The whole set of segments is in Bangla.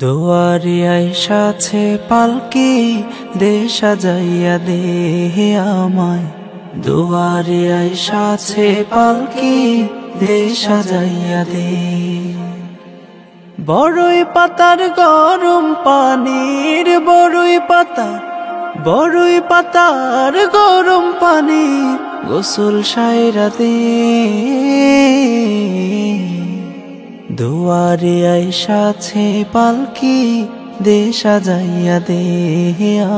দুয়ারে আইসাছে পালকি দে সাজাইয়া দে আমায়। দুয়ারে আইসাছে পালকি দে সাজাইয়া দে। বড়ই পাতার গরম পানির বড়ই পাতার গরম পানি গোসল সাইরা দে। দুয়ারে আইসাছে পালকি দে সাজাইয়া দে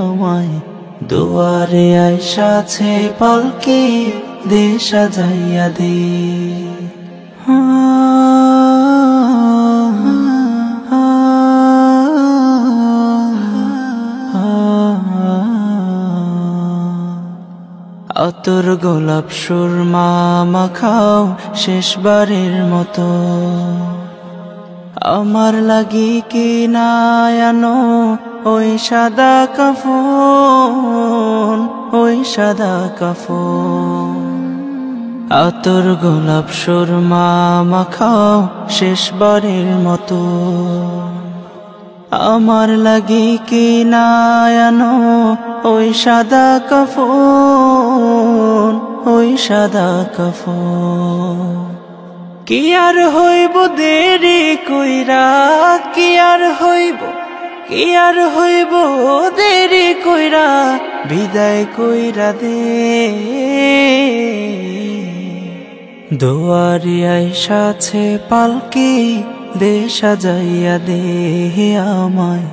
আমায়। দুয়ারে আইসাছে পালকি দে সাজাইয়া দে। আতর গোলাপ সুরমা মাখাও শেষবারের মতো। আমার লাগি কি না আনো ওই সাদা কাফন, ওই সাদা কাফন। আতর গোলাপ সুরমা মাখাও শেষবারের মতো। আমার লাগি কি না আনো ওই সাদা কাফন, ওই সাদা কাফন। কি আর হইব দেরি কইরা, কি আর হইব দেরি কইরা বিদায় কইরা দে। দুয়ারে আইসাছে পালকি দে সাজাইয়া দে আমায়।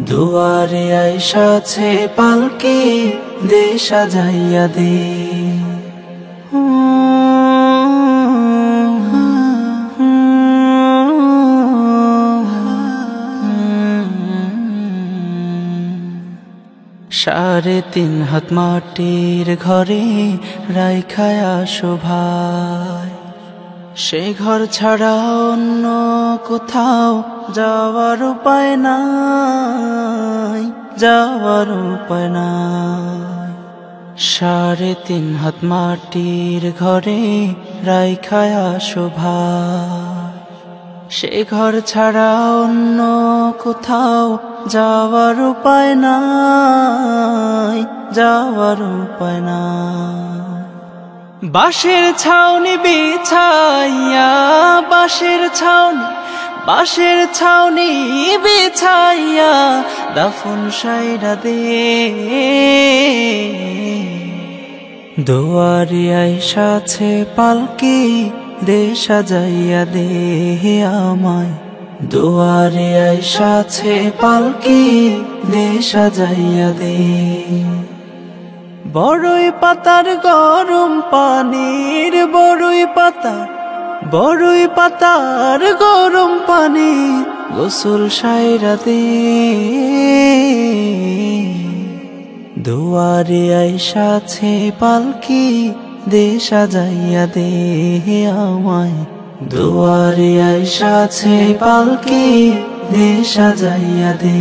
দুয়ারে আইসাছে পালকি দে সাজাইয়া দে। সাড়ে তিন হাত মাটির ঘরে রাইখায় আসো ভাই। সে ঘর ছাড়া অন্য কোথাও যাওয়ার উপায় নাই, যাওয়ার উপায় নাই। সাড়ে তিন হাত মাটির ঘরে রাইখায় আসো ভাই। সে ঘর ছাড়া অন্য কোথাও যাওয়ার উপায় নাই, যাওয়ার উপায় নাই। বাঁশের ছাউনি বিছাইয়া, বাঁশের ছাউনি বিছাইয়া দাফন সাইরা দে। দুয়ারে আইসাছে পালকি দে সাজাইয়া দে আমায়। দুয়ারে আইসাছে পালকি দে সাজাইয়া দে। বড়ই পাতার গরম পানির বড়ই পাতার গরম পানি গোসল সাইরা দে। দুয়ারে আইসাছে পালকি দে সাজাইয়া দে আমায়। দুয়ারে আইসাছে পালকি দে সাজাইয়া দে।